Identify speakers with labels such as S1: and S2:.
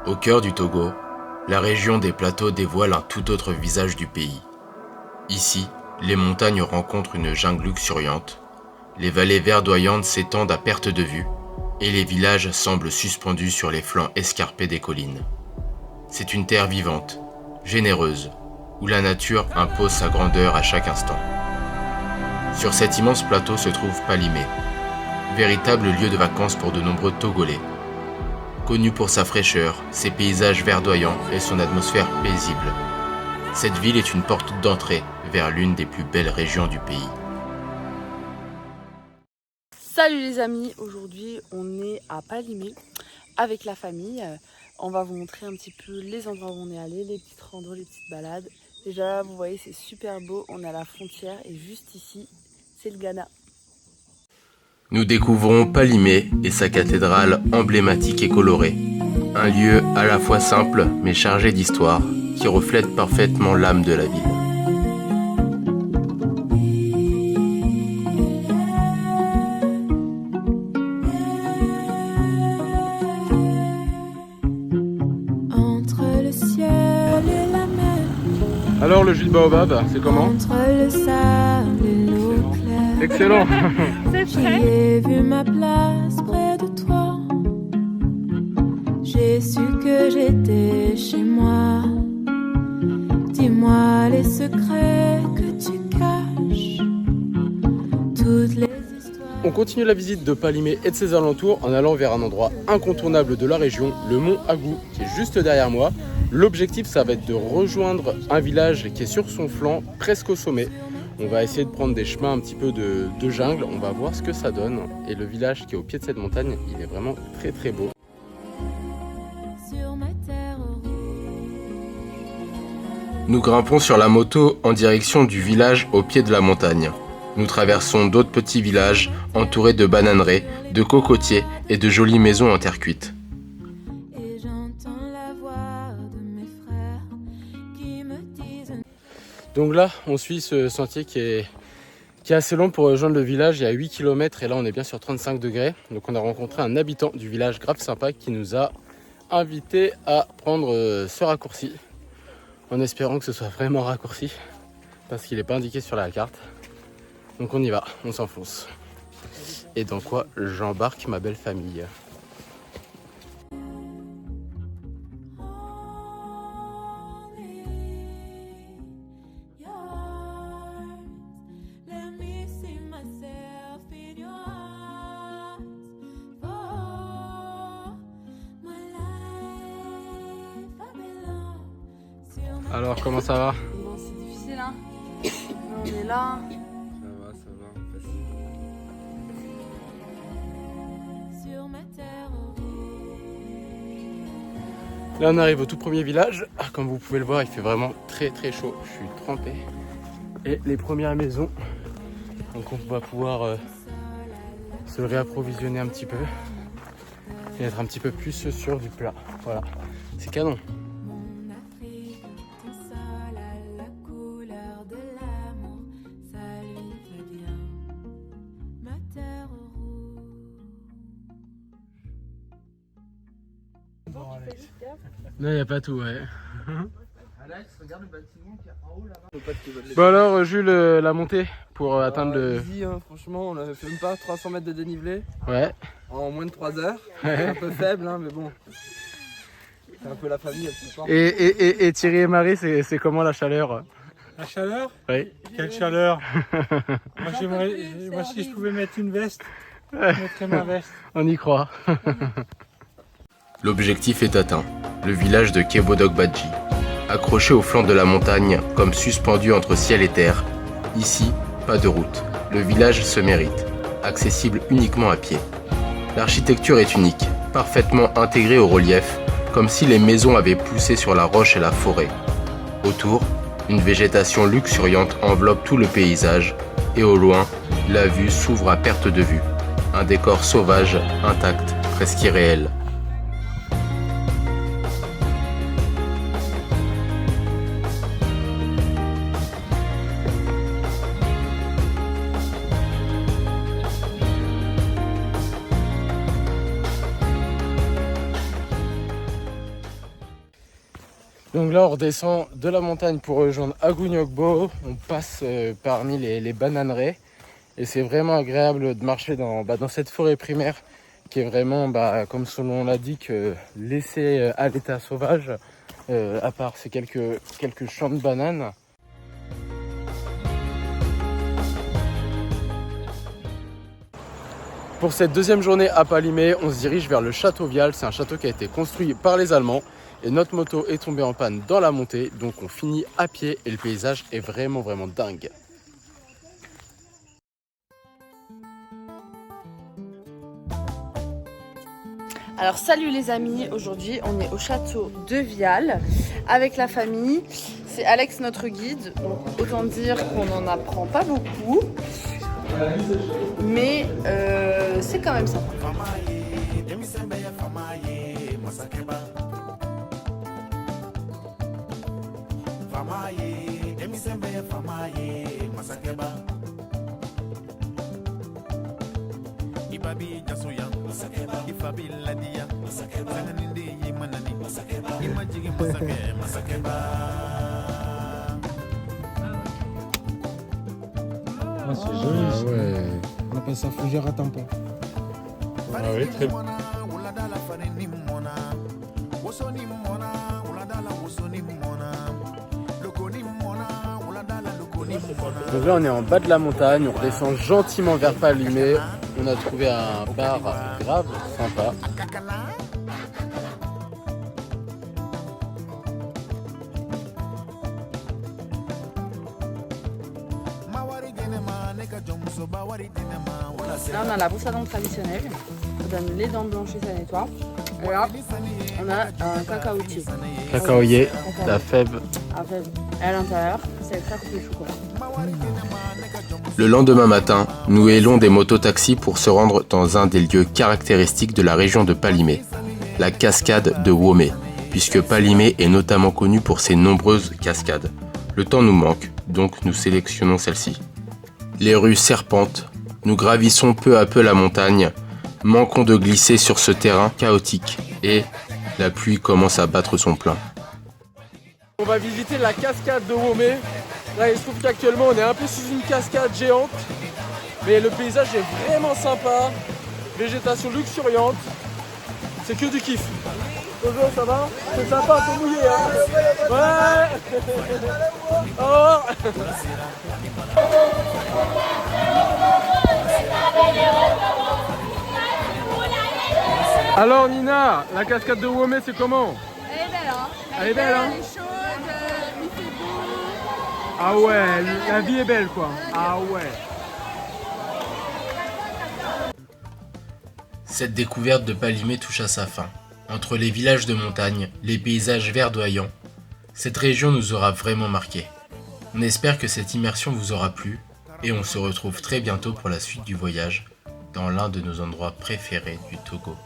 S1: Au cœur du Togo, la région des plateaux dévoile un tout autre visage du pays. Ici, les montagnes rencontrent une jungle luxuriante, les vallées verdoyantes s'étendent à perte de vue, et les villages semblent suspendus sur les flancs escarpés des collines. C'est une terre vivante, généreuse, où la nature impose sa grandeur à chaque instant. Sur cet immense plateau se trouve Palimé, véritable lieu de vacances pour de nombreux Togolais. Connu pour sa fraîcheur, ses paysages verdoyants et son atmosphère paisible. Cette ville est une porte d'entrée vers l'une des plus belles régions du pays.
S2: Salut les amis, aujourd'hui on est à Palimé avec la famille. On va vous montrer un petit peu les endroits où on est allé, les petites randos, les petites balades. Déjà là vous voyez c'est super beau, on est à la frontière et juste ici c'est le Ghana.
S1: Nous découvrons Palimé et sa cathédrale emblématique et colorée. Un lieu à la fois simple mais chargé d'histoire qui reflète parfaitement l'âme de la ville.
S3: Entre le ciel et la mer.
S4: Alors le jus de baobab, c'est comment?
S3: Entre le sable et l'eau claire.
S4: Excellent.
S3: J'ai vu ma place près de toi. J'ai su que j'étais chez moi. Dis-moi les secrets que tu caches. Toutes les histoires.
S4: On continue la visite de Palimé et de ses alentours en allant vers un endroit incontournable de la région, le mont Agou, qui est juste derrière moi. L'objectif, ça va être de rejoindre un village qui est sur son flanc, presque au sommet. On va essayer de prendre des chemins un petit peu de jungle, on va voir ce que ça donne. Et le village qui est au pied de cette montagne, il est vraiment très très beau.
S3: Sur ma terre
S1: Nous grimpons sur la moto en direction du village au pied de la montagne. Nous traversons d'autres petits villages entourés de bananeraies, de cocotiers et de jolies maisons en terre cuite.
S3: et j'entends la voix de mes frères qui me disent.
S4: Donc là, on suit ce sentier qui est assez long pour rejoindre le village. Il y a 8 km et là, on est bien sur 35 degrés. Donc on a rencontré un habitant du village grave sympa qui nous a invités à prendre ce raccourci. En espérant que ce soit vraiment raccourci parce qu'il n'est pas indiqué sur la carte. Donc on y va, on s'enfonce. Et dans quoi j'embarque ma belle famille. Alors comment ça va?
S2: Bon c'est difficile hein, mais on est là.
S4: Ça va,
S3: Sur ma terre
S4: Là on arrive au tout premier village. Comme vous pouvez le voir, il fait vraiment très très chaud. Je suis trempé. Et les premières maisons. Donc on va pouvoir se réapprovisionner un petit peu. Et être un petit peu plus sûr du plat. Voilà, c'est canon.
S3: mon Afrique, ton sol à la couleur de l'amour, ça lui fait bien. Ma terre rouge.
S4: Là il n'y a pas tout, ouais.
S5: Alex, regarde le bâtiment qui est en haut là-bas.
S4: Bon alors Jules, la montée pour atteindre le...
S5: Easy, hein, franchement, on a fait même pas 300 mètres de dénivelé
S4: Ouais.
S5: en moins de 3 heures. C'est un peu faible, hein, mais bon. C'est un peu la famille, elle se porte.
S4: Et Thierry et Marie, c'est comment la chaleur?
S6: La chaleur?
S4: Oui.
S6: Quelle chaleur! Moi, si je pouvais mettre une veste, je mettrais ma veste.
S4: On y croit.
S1: L'objectif est atteint, le village de Kebodog-Badji. Accroché au flanc de la montagne, comme suspendu entre ciel et terre, ici, pas de route. Le village se mérite, accessible uniquement à pied. L'architecture est unique, parfaitement intégrée au relief, comme si les maisons avaient poussé sur la roche et la forêt. Autour, une végétation luxuriante enveloppe tout le paysage, et au loin, la vue s'ouvre à perte de vue. Un décor sauvage, intact, presque irréel.
S4: Donc là on redescend de la montagne pour rejoindre Agunyogbo. On passe parmi les bananeraies. Et c'est vraiment agréable de marcher dans cette forêt primaire qui est vraiment, comme son nom l'indique, laissée à l'état sauvage, à part ces quelques champs de bananes. Pour cette deuxième journée à Palimé, on se dirige vers le château Vial. C'est un château qui a été construit par les Allemands. Et notre moto est tombée en panne dans la montée. Donc on finit à pied et le paysage est vraiment dingue.
S2: Alors salut les amis, aujourd'hui on est au château de Vial avec la famille. C'est Alex notre guide, donc autant dire qu'on n'en apprend pas beaucoup. Mais c'est quand même sympa.
S6: Ah, c'est joli ça.
S4: Ouais.
S6: On appelle ça fougère à tampon.
S4: Ah oui, très bien. Donc là on est en bas de la montagne, on redescend gentiment vers Palimé. On a trouvé un bar grave sympa.
S2: Là on a la brosse à dents traditionnelle, ça donne les dents blanches et ça nettoie. Et là on a un cacaotier.
S4: Cacaoyer, la fève.
S2: Et à l'intérieur, c'est extra coupe de chocolat.
S1: Le lendemain matin, nous hélons des mototaxis pour se rendre dans un des lieux caractéristiques de la région de Palimé, la cascade de Womé, puisque Palimé est notamment connu pour ses nombreuses cascades. Le temps nous manque, donc nous sélectionnons celle-ci. Les rues serpentent, nous gravissons peu à peu la montagne, manquons de glisser sur ce terrain chaotique et la pluie commence à battre son plein.
S4: On va visiter la cascade de Womé. Là il se trouve qu'actuellement on est un peu sous une cascade géante, mais le paysage est vraiment sympa, végétation luxuriante, c'est que du kiff. Bonjour, ça va? C'est sympa, faut mouiller hein. Ouais. Oh. Alors Nina, la cascade de Womé c'est comment?
S7: Elle est belle, hein?
S4: Elle est belle, hein?
S7: Elle est chaude, il fait beau.
S4: Ah ouais, la vie est belle quoi. Ah ouais.
S1: Cette découverte de Palimé touche à sa fin. Entre les villages de montagne, les paysages verdoyants, cette région nous aura vraiment marqué. On espère que cette immersion vous aura plu et on se retrouve très bientôt pour la suite du voyage dans l'un de nos endroits préférés du Togo.